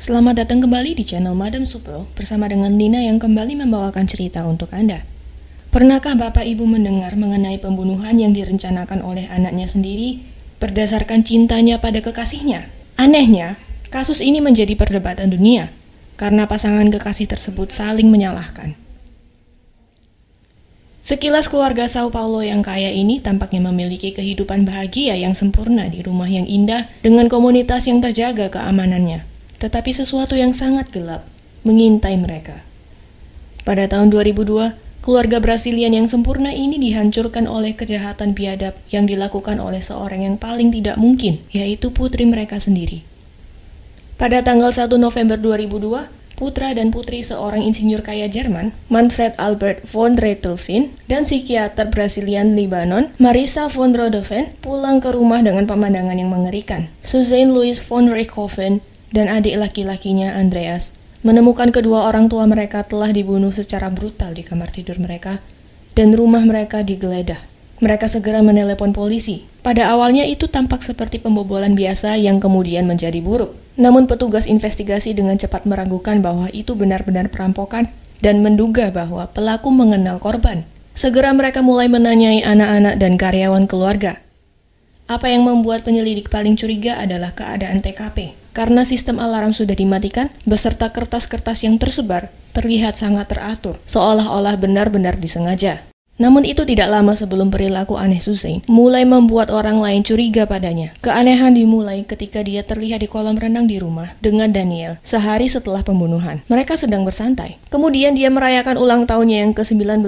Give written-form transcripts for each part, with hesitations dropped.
Selamat datang kembali di channel Madam Supro bersama dengan Lina yang kembali membawakan cerita untuk Anda. Pernahkah Bapak Ibu mendengar mengenai pembunuhan yang direncanakan oleh anaknya sendiri berdasarkan cintanya pada kekasihnya? Anehnya, kasus ini menjadi perdebatan dunia karena pasangan kekasih tersebut saling menyalahkan. Sekilas keluarga Sao Paulo yang kaya ini tampaknya memiliki kehidupan bahagia yang sempurna di rumah yang indah dengan komunitas yang terjaga keamanannya. Tetapi sesuatu yang sangat gelap mengintai mereka. Pada tahun 2002, keluarga Brasilian yang sempurna ini dihancurkan oleh kejahatan biadab yang dilakukan oleh seorang yang paling tidak mungkin, yaitu putri mereka sendiri. Pada tanggal 1 November 2002, putra dan putri seorang insinyur kaya Jerman, Manfred Albert von Ratelphin, dan psikiater Brasilian Libanon, Marisa von Rodoven, pulang ke rumah dengan pemandangan yang mengerikan. Suzanne Louise von Richthofen dan adik laki-lakinya Andreas menemukan kedua orang tua mereka telah dibunuh secara brutal di kamar tidur mereka dan rumah mereka digeledah. Mereka segera menelepon polisi. Pada awalnya itu tampak seperti pembobolan biasa yang kemudian menjadi buruk. Namun petugas investigasi dengan cepat meragukan bahwa itu benar-benar perampokan dan menduga bahwa pelaku mengenal korban. Segera mereka mulai menanyai anak-anak dan karyawan keluarga. Apa yang membuat penyelidik paling curiga adalah keadaan TKP. Karena sistem alarm sudah dimatikan, beserta kertas-kertas yang tersebar, terlihat sangat teratur, seolah-olah benar-benar disengaja. Namun itu tidak lama sebelum perilaku aneh Suzanne mulai membuat orang lain curiga padanya. Keanehan dimulai ketika dia terlihat di kolam renang di rumah dengan Daniel sehari setelah pembunuhan. Mereka sedang bersantai. Kemudian dia merayakan ulang tahunnya yang ke-19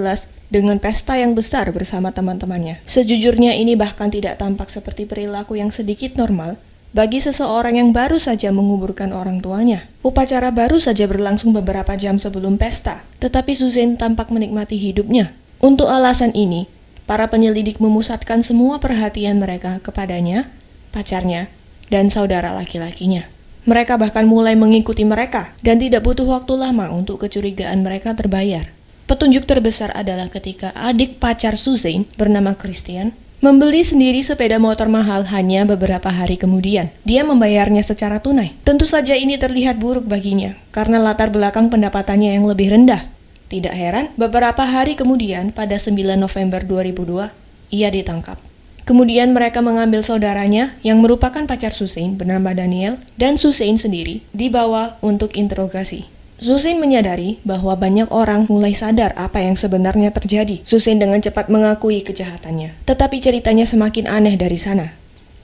dengan pesta yang besar bersama teman-temannya. Sejujurnya ini bahkan tidak tampak seperti perilaku yang sedikit normal bagi seseorang yang baru saja menguburkan orang tuanya. Upacara baru saja berlangsung beberapa jam sebelum pesta, tetapi Suzanne tampak menikmati hidupnya. Untuk alasan ini, para penyelidik memusatkan semua perhatian mereka kepadanya, pacarnya, dan saudara laki-lakinya. Mereka bahkan mulai mengikuti mereka, dan tidak butuh waktu lama untuk kecurigaan mereka terbayar. Petunjuk terbesar adalah ketika adik pacar Suzanne bernama Christian membeli sendiri sepeda motor mahal hanya beberapa hari kemudian. Dia membayarnya secara tunai. Tentu saja ini terlihat buruk baginya, karena latar belakang pendapatannya yang lebih rendah. Tidak heran, beberapa hari kemudian, pada 9 November 2002, ia ditangkap. Kemudian mereka mengambil saudaranya, yang merupakan pacar Suzanne bernama Daniel, dan Suzanne sendiri, dibawa untuk interogasi. Suzanne menyadari bahwa banyak orang mulai sadar apa yang sebenarnya terjadi. Suzanne dengan cepat mengakui kejahatannya. Tetapi ceritanya semakin aneh dari sana.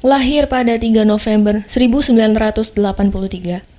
Lahir pada 3 November 1983,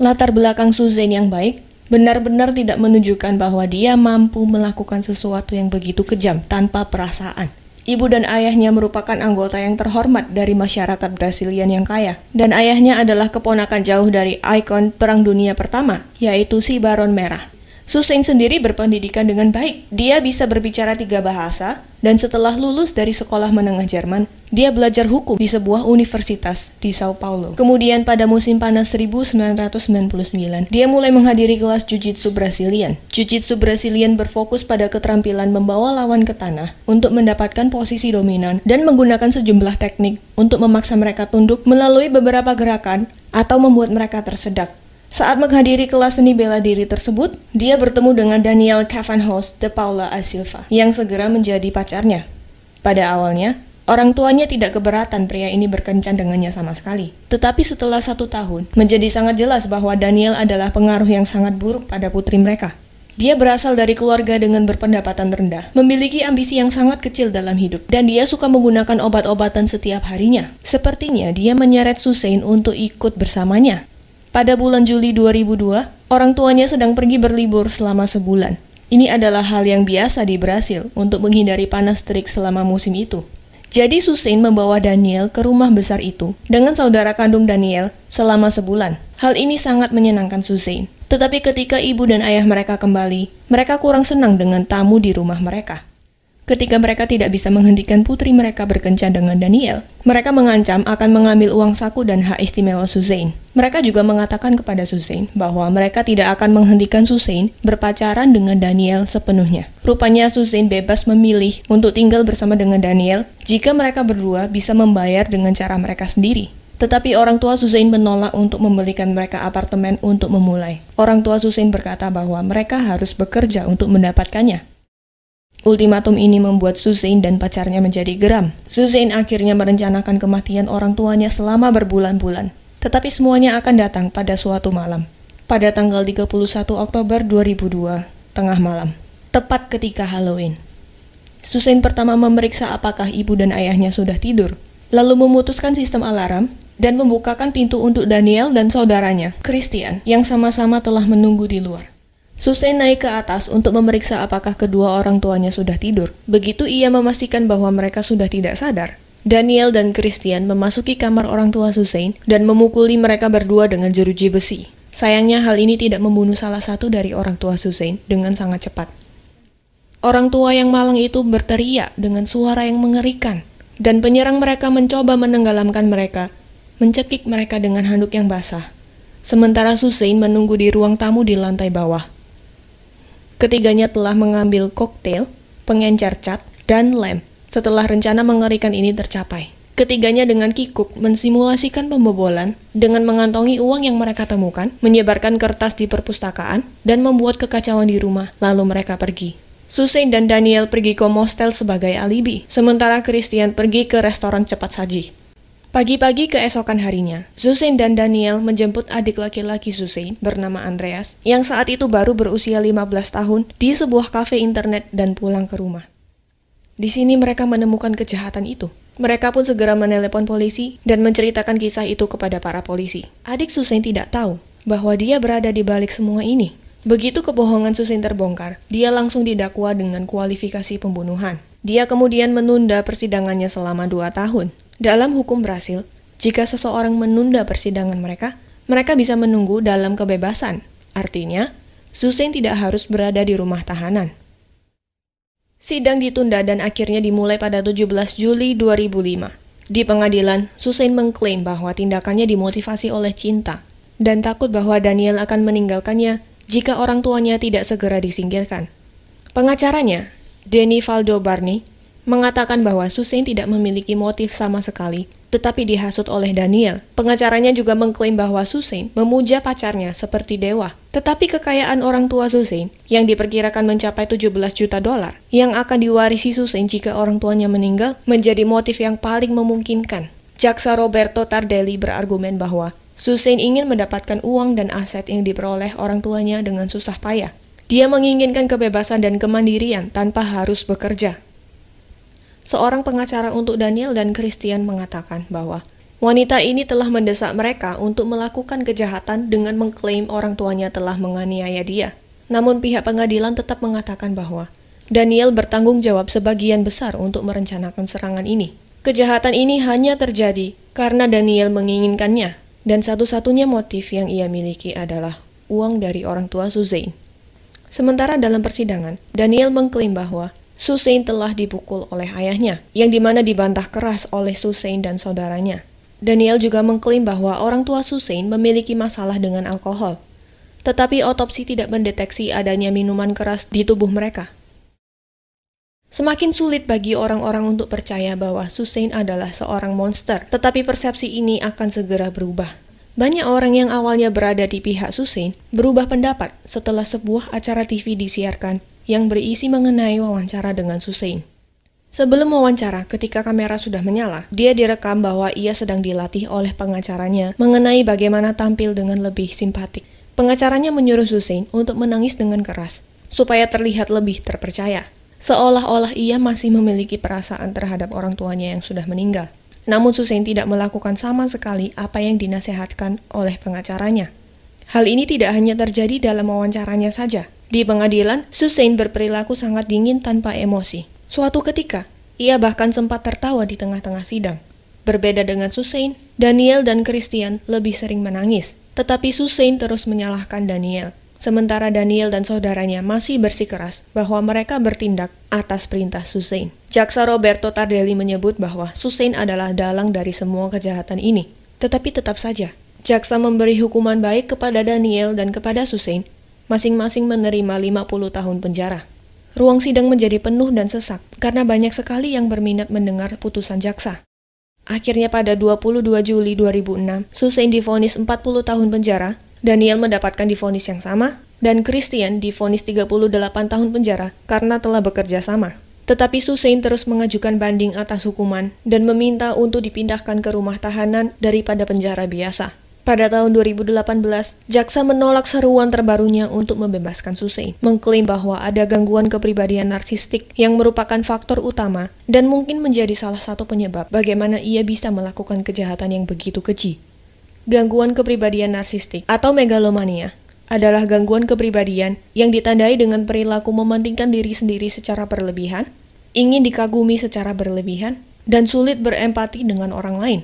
latar belakang Suzanne yang baik benar-benar tidak menunjukkan bahwa dia mampu melakukan sesuatu yang begitu kejam tanpa perasaan. Ibu dan ayahnya merupakan anggota yang terhormat dari masyarakat Brasilian yang kaya, dan ayahnya adalah keponakan jauh dari ikon Perang Dunia Pertama, yaitu si Baron Merah. Suzanne sendiri berpendidikan dengan baik. Dia bisa berbicara 3 bahasa, dan setelah lulus dari sekolah menengah Jerman, dia belajar hukum di sebuah universitas di Sao Paulo. Kemudian pada musim panas 1999, dia mulai menghadiri kelas Jiu-Jitsu Brasilian. Jiu-Jitsu Brasilian berfokus pada keterampilan membawa lawan ke tanah untuk mendapatkan posisi dominan dan menggunakan sejumlah teknik untuk memaksa mereka tunduk melalui beberapa gerakan atau membuat mereka tersedak. Saat menghadiri kelas seni bela diri tersebut, dia bertemu dengan Daniel Cavanhaus de Paula a Silva yang segera menjadi pacarnya. Pada awalnya, orang tuanya tidak keberatan pria ini berkencan dengannya sama sekali. Tetapi setelah 1 tahun, menjadi sangat jelas bahwa Daniel adalah pengaruh yang sangat buruk pada putri mereka. Dia berasal dari keluarga dengan berpendapatan rendah, memiliki ambisi yang sangat kecil dalam hidup, dan dia suka menggunakan obat-obatan setiap harinya. Sepertinya dia menyeret Suzanne untuk ikut bersamanya. Pada bulan Juli 2002, orang tuanya sedang pergi berlibur selama sebulan. Ini adalah hal yang biasa di Brasil untuk menghindari panas terik selama musim itu. Jadi Suzanne membawa Daniel ke rumah besar itu dengan saudara kandung Daniel selama sebulan. Hal ini sangat menyenangkan Suzanne. Tetapi ketika ibu dan ayah mereka kembali, mereka kurang senang dengan tamu di rumah mereka. Ketika mereka tidak bisa menghentikan putri mereka berkencan dengan Daniel, mereka mengancam akan mengambil uang saku dan hak istimewa Suzanne. Mereka juga mengatakan kepada Suzanne bahwa mereka tidak akan menghentikan Suzanne berpacaran dengan Daniel sepenuhnya. Rupanya Suzanne bebas memilih untuk tinggal bersama dengan Daniel jika mereka berdua bisa membayar dengan cara mereka sendiri. Tetapi orang tua Suzain menolak untuk membelikan mereka apartemen untuk memulai. Orang tua Suzain berkata bahwa mereka harus bekerja untuk mendapatkannya. Ultimatum ini membuat Suzain dan pacarnya menjadi geram. Suzain akhirnya merencanakan kematian orang tuanya selama berbulan-bulan. Tetapi semuanya akan datang pada suatu malam. Pada tanggal 31 Oktober 2002, tengah malam. Tepat ketika Halloween. Suzain pertama memeriksa apakah ibu dan ayahnya sudah tidur. Lalu memutuskan sistem alarm dan membukakan pintu untuk Daniel dan saudaranya, Christian, yang sama-sama telah menunggu di luar. Suzain naik ke atas untuk memeriksa apakah kedua orang tuanya sudah tidur. Begitu ia memastikan bahwa mereka sudah tidak sadar, Daniel dan Christian memasuki kamar orang tua Suzain dan memukuli mereka berdua dengan jeruji besi. Sayangnya hal ini tidak membunuh salah satu dari orang tua Suzain dengan sangat cepat. Orang tua yang malang itu berteriak dengan suara yang mengerikan, dan penyerang mereka mencoba menenggelamkan mereka, mencekik mereka dengan handuk yang basah. Sementara Suzain menunggu di ruang tamu di lantai bawah. Ketiganya telah mengambil koktail, pengencer cat, dan lem setelah rencana mengerikan ini tercapai. Ketiganya dengan kikuk mensimulasikan pembobolan dengan mengantongi uang yang mereka temukan, menyebarkan kertas di perpustakaan, dan membuat kekacauan di rumah, lalu mereka pergi. Suzain dan Daniel pergi ke mostel sebagai alibi, sementara Christian pergi ke restoran cepat saji. Pagi-pagi keesokan harinya, Suzain dan Daniel menjemput adik laki-laki Suzain bernama Andreas, yang saat itu baru berusia 15 tahun, di sebuah kafe internet dan pulang ke rumah. Di sini mereka menemukan kejahatan itu. Mereka pun segera menelepon polisi dan menceritakan kisah itu kepada para polisi. Adik Suzain tidak tahu bahwa dia berada di balik semua ini. Begitu kebohongan Suzain terbongkar, dia langsung didakwa dengan kualifikasi pembunuhan. Dia kemudian menunda persidangannya selama 2 tahun. Dalam hukum Brasil, jika seseorang menunda persidangan mereka bisa menunggu dalam kebebasan. Artinya, Suzain tidak harus berada di rumah tahanan. Sidang ditunda dan akhirnya dimulai pada 17 Juli 2005. Di pengadilan, Suzain mengklaim bahwa tindakannya dimotivasi oleh cinta dan takut bahwa Daniel akan meninggalkannya jika orang tuanya tidak segera disingkirkan. Pengacaranya, Denny Valdo Barney, mengatakan bahwa Suzain tidak memiliki motif sama sekali, tetapi dihasut oleh Daniel. Pengacaranya juga mengklaim bahwa Suzain memuja pacarnya seperti dewa. Tetapi kekayaan orang tua Suzain, yang diperkirakan mencapai 17 juta dolar, yang akan diwarisi Suzain jika orang tuanya meninggal, menjadi motif yang paling memungkinkan. Jaksa Roberto Tardelli berargumen bahwa Suzain ingin mendapatkan uang dan aset yang diperoleh orang tuanya dengan susah payah. Dia menginginkan kebebasan dan kemandirian tanpa harus bekerja. Seorang pengacara untuk Daniel dan Christian mengatakan bahwa wanita ini telah mendesak mereka untuk melakukan kejahatan dengan mengklaim orang tuanya telah menganiaya dia. Namun pihak pengadilan tetap mengatakan bahwa Daniel bertanggung jawab sebagian besar untuk merencanakan serangan ini. Kejahatan ini hanya terjadi karena Daniel menginginkannya, dan satu-satunya motif yang ia miliki adalah uang dari orang tua Suzain. Sementara dalam persidangan, Daniel mengklaim bahwa Suzain telah dipukul oleh ayahnya, yang dimana dibantah keras oleh Suzain dan saudaranya. Daniel juga mengklaim bahwa orang tua Suzain memiliki masalah dengan alkohol, tetapi otopsi tidak mendeteksi adanya minuman keras di tubuh mereka. Semakin sulit bagi orang-orang untuk percaya bahwa Suzain adalah seorang monster, tetapi persepsi ini akan segera berubah. Banyak orang yang awalnya berada di pihak Suzain berubah pendapat setelah sebuah acara TV disiarkan yang berisi mengenai wawancara dengan Suzain. Sebelum wawancara, ketika kamera sudah menyala, dia direkam bahwa ia sedang dilatih oleh pengacaranya mengenai bagaimana tampil dengan lebih simpatik. Pengacaranya menyuruh Suzain untuk menangis dengan keras, supaya terlihat lebih terpercaya, seolah-olah ia masih memiliki perasaan terhadap orang tuanya yang sudah meninggal. Namun Suzain tidak melakukan sama sekali apa yang dinasihatkan oleh pengacaranya. Hal ini tidak hanya terjadi dalam wawancaranya saja. Di pengadilan, Suzain berperilaku sangat dingin tanpa emosi. Suatu ketika, ia bahkan sempat tertawa di tengah-tengah sidang. Berbeda dengan Suzain, Daniel dan Christian lebih sering menangis. Tetapi Suzain terus menyalahkan Daniel. Sementara Daniel dan saudaranya masih bersikeras bahwa mereka bertindak atas perintah Suzain. Jaksa Roberto Tardelli menyebut bahwa Suzain adalah dalang dari semua kejahatan ini. Tetapi tetap saja, jaksa memberi hukuman baik kepada Daniel dan kepada Suzain, masing-masing menerima 50 tahun penjara. Ruang sidang menjadi penuh dan sesak karena banyak sekali yang berminat mendengar putusan jaksa. Akhirnya pada 22 Juli 2006, Susain divonis 40 tahun penjara, Daniel mendapatkan divonis yang sama, dan Christian divonis 38 tahun penjara karena telah bekerja sama. Tetapi Susain terus mengajukan banding atas hukuman dan meminta untuk dipindahkan ke rumah tahanan daripada penjara biasa. Pada tahun 2018, jaksa menolak seruan terbarunya untuk membebaskan Susain, mengklaim bahwa ada gangguan kepribadian narsistik yang merupakan faktor utama dan mungkin menjadi salah satu penyebab bagaimana ia bisa melakukan kejahatan yang begitu keji. Gangguan kepribadian narsistik atau megalomania adalah gangguan kepribadian yang ditandai dengan perilaku mementingkan diri sendiri secara berlebihan, ingin dikagumi secara berlebihan, dan sulit berempati dengan orang lain.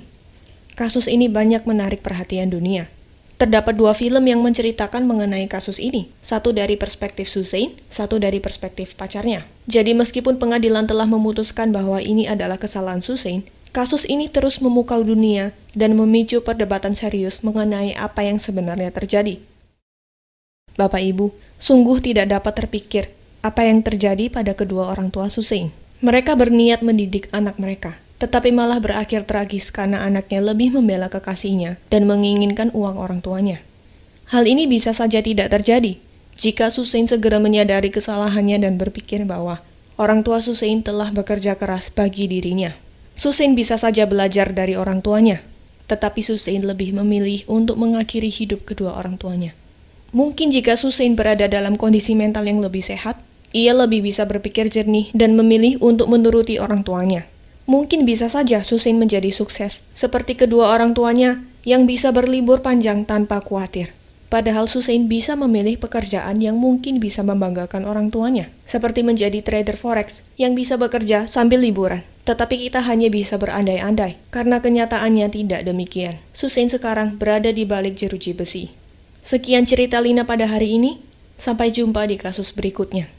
Kasus ini banyak menarik perhatian dunia. Terdapat 2 film yang menceritakan mengenai kasus ini, satu dari perspektif Susain, satu dari perspektif pacarnya. Jadi meskipun pengadilan telah memutuskan bahwa ini adalah kesalahan Susain, kasus ini terus memukau dunia dan memicu perdebatan serius mengenai apa yang sebenarnya terjadi. Bapak Ibu, sungguh tidak dapat terpikir apa yang terjadi pada kedua orang tua Susain. Mereka berniat mendidik anak mereka, tetapi malah berakhir tragis karena anaknya lebih membela kekasihnya dan menginginkan uang orang tuanya. Hal ini bisa saja tidak terjadi jika Susain segera menyadari kesalahannya dan berpikir bahwa orang tua Susain telah bekerja keras bagi dirinya. Susain bisa saja belajar dari orang tuanya, tetapi Susain lebih memilih untuk mengakhiri hidup kedua orang tuanya. Mungkin jika Susain berada dalam kondisi mental yang lebih sehat, ia lebih bisa berpikir jernih dan memilih untuk menuruti orang tuanya. Mungkin bisa saja Susain menjadi sukses, seperti kedua orang tuanya yang bisa berlibur panjang tanpa khawatir. Padahal Susain bisa memilih pekerjaan yang mungkin bisa membanggakan orang tuanya, seperti menjadi trader forex yang bisa bekerja sambil liburan. Tetapi kita hanya bisa berandai-andai, karena kenyataannya tidak demikian. Susain sekarang berada di balik jeruji besi. Sekian cerita Lina pada hari ini, sampai jumpa di kasus berikutnya.